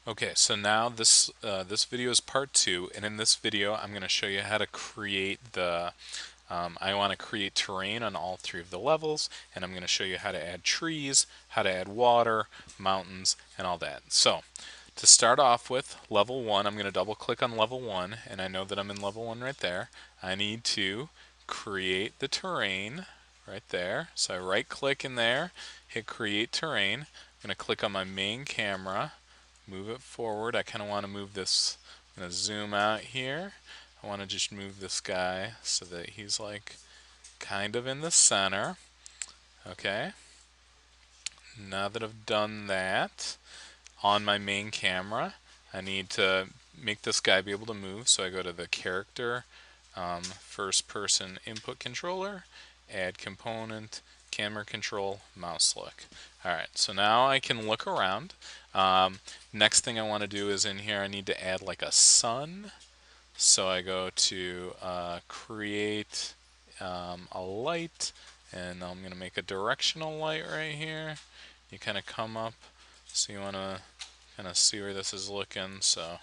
Okay, so now this video is part two, and in this video I'm going to show you how to create I want to create terrain on all three of the levels, and I'm going to show you how to add trees, how to add water, mountains, and all that. So to start off with level one, I'm going to double click on level one, and I know that I'm in level one right there. I need to create the terrain right there. So I right click in there, hit create terrain. I'm going to click on my main camera, move it forward. I kind of want to move this, I'm going to zoom out here. I want to just move this guy so that he's like kind of in the center. Okay, now that I've done that on my main camera, I need to make this guy be able to move. So I go to the character, first person input controller, add component, camera control, mouse look. Alright, so now I can look around. Next thing I want to do is in here I need to add like a sun. So I go to create a light, and I'm going to make a directional light right here. You kind of come up, so you want to kind of see where this is looking. So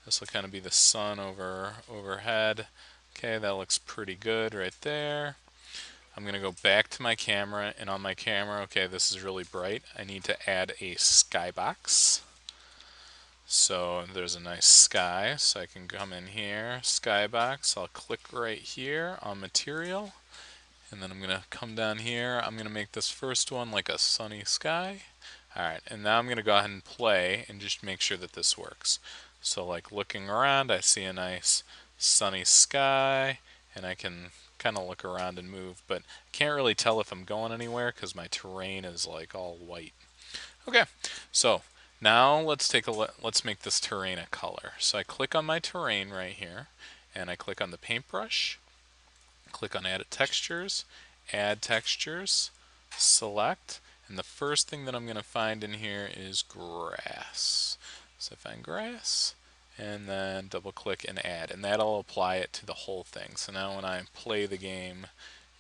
this will kind of be the sun overhead. Okay, that looks pretty good right there. I'm going to go back to my camera, and on my camera, okay, this is really bright. I need to add a skybox. So there's a nice sky, so I can come in here, skybox. I'll click right here on material, and then I'm going to come down here. I'm going to make this first one like a sunny sky. Alright, and now I'm going to go ahead and play and just make sure that this works. So like looking around, I see a nice sunny sky, and I can kind of look around and move, but I can't really tell if I'm going anywhere because my terrain is like all white. Okay, so now let's make this terrain a color. So I click on my terrain right here, and I click on the paintbrush, click on add textures, select, and the first thing that I'm going to find in here is grass. So I find grass, and then double click and add, and that'll apply it to the whole thing. So now when I play the game,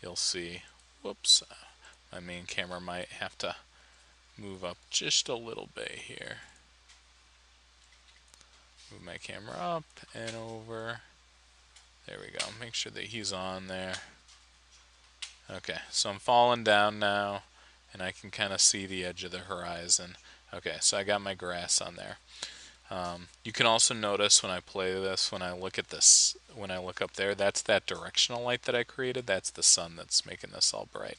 you'll see, whoops, my main camera might have to move up just a little bit here. Move my camera up and over. There we go. Make sure that he's on there. Okay, so I'm falling down now, and I can kind of see the edge of the horizon. Okay, so I got my grass on there. You can also notice when I play this, when I look at this, when I look up there, that's that directional light that I created. That's the sun that's making this all bright.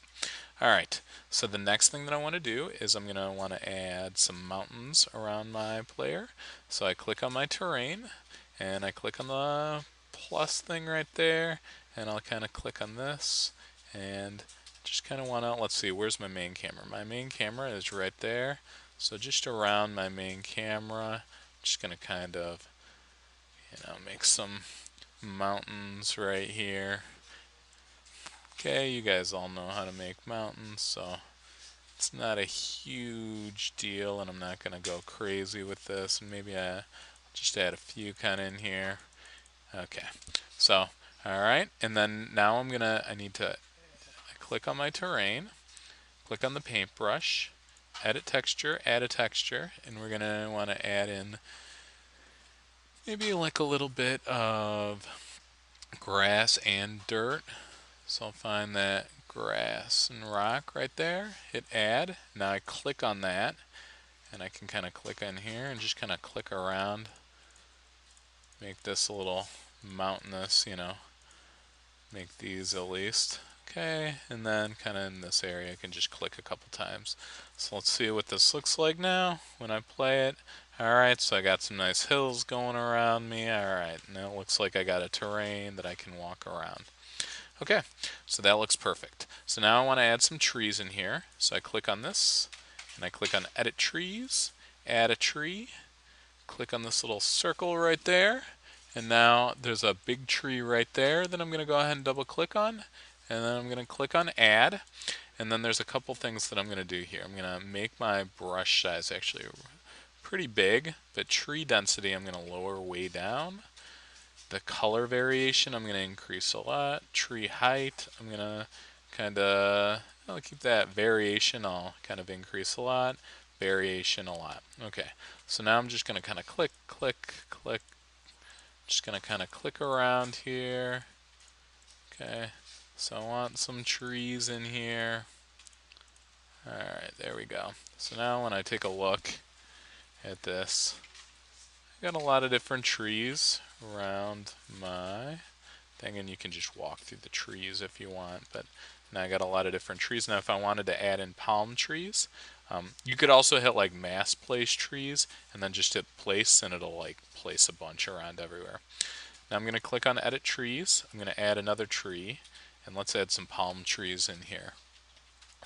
Alright, so the next thing that I want to do is I'm going to want to add some mountains around my player. So I click on my terrain, and I click on the plus thing right there, and I'll kind of click on this, and just kind of want to, let's see, where's my main camera? My main camera is right there. So just around my main camera, just going to kind of, make some mountains right here. Okay, you guys all know how to make mountains, so it's not a huge deal, and I'm not going to go crazy with this. And maybe I just add a few kind of in here. Okay, so, alright, and then now I need to click on my terrain, click on the paintbrush, edit texture, add a texture, and we're going to want to add in maybe like a little bit of grass and dirt. So I'll find that grass and rock right there, hit add. Now I click on that, and I can kind of click in here and just kind of click around, make this a little mountainous, make these at least. Okay, and then kind of in this area I can just click a couple times. So let's see what this looks like now when I play it. Alright, so I got some nice hills going around me. Alright, now it looks like I got a terrain that I can walk around. Okay, so that looks perfect. So now I want to add some trees in here. So I click on this, and I click on Edit Trees, Add a Tree, click on this little circle right there, and now there's a big tree right there that I'm going to go ahead and double click on, and then I'm going to click on Add, and then there's a couple things that I'm going to do here. I'm going to make my brush size actually pretty big, but tree density I'm going to lower way down. The color variation I'm going to increase a lot. Tree height I'm going to I'll keep that variation, I'll kind of increase a lot. variation a lot. Okay, so now I'm just going to kind of click, click, click. Just going to kind of click around here. Okay, so I want some trees in here. Alright, there we go. So now when I take a look at this, I got a lot of different trees around my thing, and you can just walk through the trees if you want, but now I got a lot of different trees. Now if I wanted to add in palm trees, you could also hit like mass place trees and then just hit place and it'll like place a bunch around everywhere. Now I'm going to click on edit trees. I'm going to add another tree, and let's add some palm trees in here.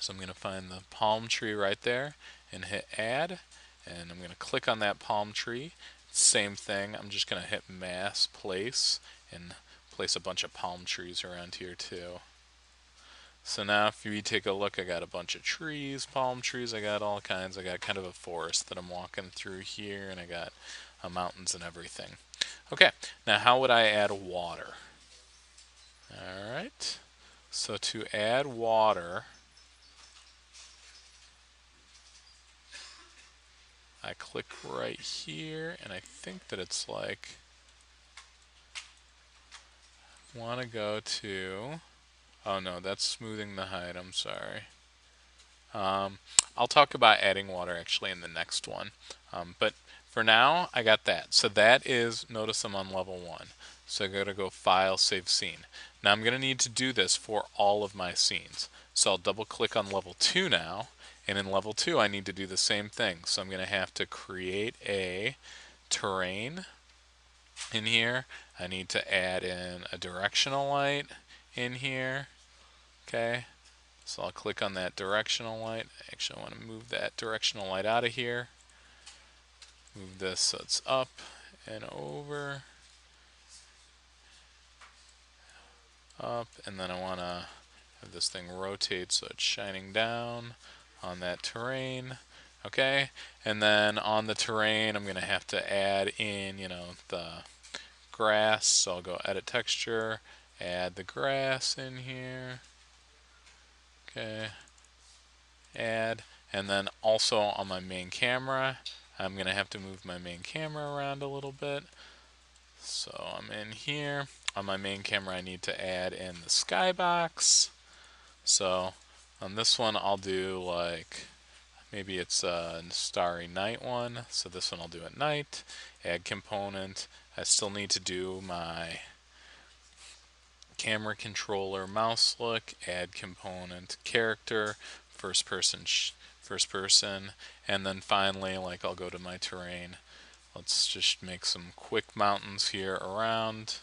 So I'm going to find the palm tree right there and hit add, and I'm going to click on that palm tree. Same thing, I'm just going to hit mass place and place a bunch of palm trees around here too. So now if you take a look, I got a bunch of trees, palm trees, I got all kinds. I got kind of a forest that I'm walking through here, and I got mountains and everything. Okay, now how would I add water? Alright, so to add water, I click right here, and I think that it's like, want to go to, oh no, that's smoothing the height, I'm sorry. I'll talk about adding water actually in the next one, but for now I got that. So that is, notice I'm on level 1, so I gotta go File, Save Scene. Now I'm gonna need to do this for all of my scenes, so I'll double click on level 2 now, and in level 2 I need to do the same thing. So I'm gonna have to create a terrain in here. I need to add in a directional light in here. Okay, so I'll click on that directional light. Actually, I want to move that directional light out of here. Move this so it's up and over. Up, and then I want to have this thing rotate so it's shining down on that terrain. Okay, and then on the terrain I'm going to have to add in, the grass. So I'll go Edit Texture, add the grass in here. Okay, add, and then also on my main camera, I'm going to have to move my main camera around a little bit. So I'm in here. On my main camera I need to add in the skybox. So on this one I'll do like, maybe it's a starry night one, so this one I'll do at night. Add component. I still need to do my camera controller mouse look, add component character, first person, and then finally, like, I'll go to my terrain. Let's just make some quick mountains here around.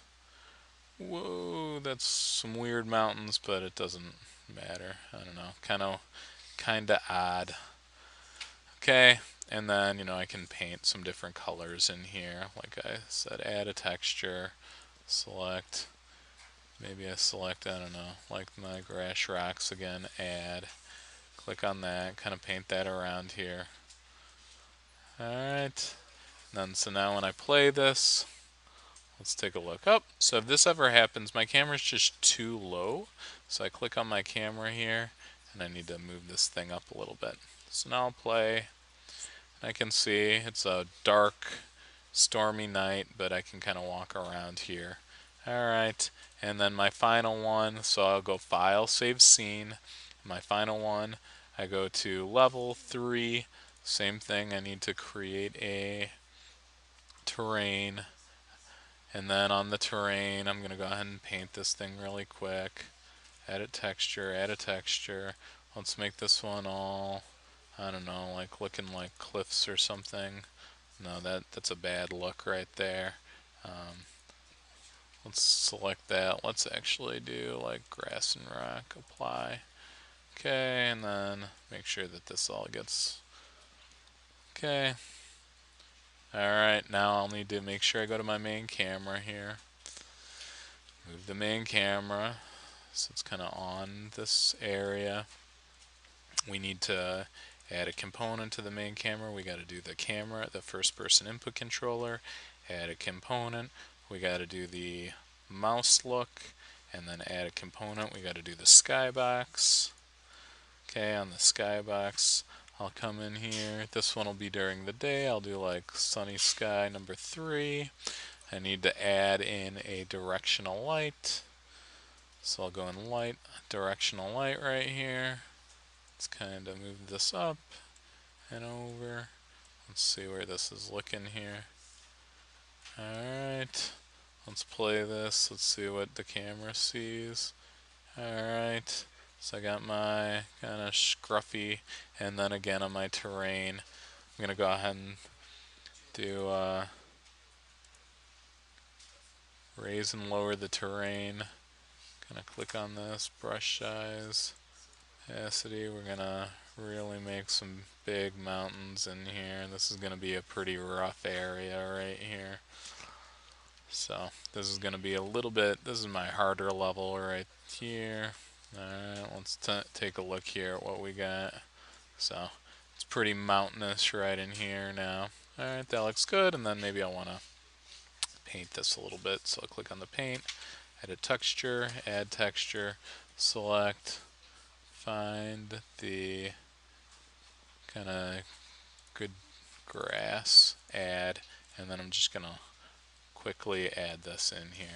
Whoa, that's some weird mountains, but it doesn't matter. I don't know, kind of odd. Okay, and then, I can paint some different colors in here. Like I said, add a texture, select, maybe I select, I don't know, like my grass rocks again, add, click on that, kind of paint that around here. Alright, then so now when I play this, let's take a look up. So if this ever happens, my camera's just too low, so I click on my camera here, and I need to move this thing up a little bit. So now I'll play, and I can see it's a dark, stormy night, but I can kind of walk around here. Alright, and then my final one, so I'll go File, Save Scene. My final one, I go to Level 3, same thing, I need to create a terrain, and then on the terrain I'm going to go ahead and paint this thing really quick. Edit texture, add a texture. Let's make this one all, I don't know, like looking like cliffs or something. No, that's a bad look right there. Let's select that. Let's actually do like grass and rock, apply. Okay, and then make sure that this all gets, okay. Alright, now I'll need to make sure I go to my main camera here. Move the main camera so it's kind of on this area. We need to add a component to the main camera. We got to do the camera, the first person input controller, add a component. We got to do the mouse look, and then add a component. We got to do the skybox. Okay, on the skybox, I'll come in here. This one will be during the day. I'll do like sunny sky number 3. I need to add in a directional light. So I'll go in light, directional light right here. Let's kind of move this up and over. Let's see where this is looking here. Alright, let's play this. Let's see what the camera sees. Alright, so I got my kind of scruffy, and then again on my terrain, I'm going to go ahead and do raise and lower the terrain. Gonna click on this, brush size, opacity. We're gonna really make some big mountains in here. This is gonna be a pretty rough area right here. So this is gonna be a little bit, this is my harder level right here. Alright, let's take a look here at what we got. So it's pretty mountainous right in here now. Alright, that looks good, and then maybe I wanna paint this a little bit. So I'll click on the paint, edit texture, add texture, select, find the kind of good grass, add, and then I'm just gonna quickly add this in here,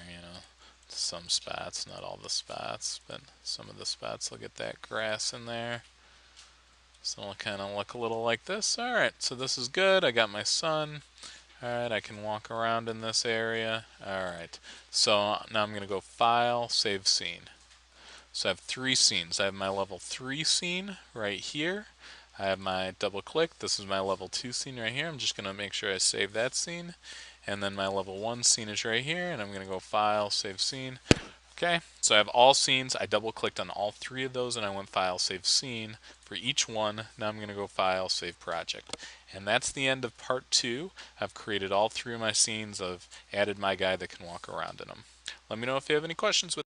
to some spots, not all the spots, but some of the spots. I'll get that grass in there. So it'll kind of look a little like this. Alright, so this is good. I got my sun. Alright, I can walk around in this area. Alright, so now I'm going to go File, Save Scene. So I have 3 scenes. I have my level 3 scene right here. I have my double click. This is my level 2 scene right here. I'm just going to make sure I save that scene. And then my level 1 scene is right here. And I'm going to go File, Save Scene. Okay, so I have all scenes. I double clicked on all 3 of those and I went File, Save Scene for each one. Now I'm going to go File, Save Project. And that's the end of part 2. I've created all 3 of my scenes. I've added my guy that can walk around in them. Let me know if you have any questions with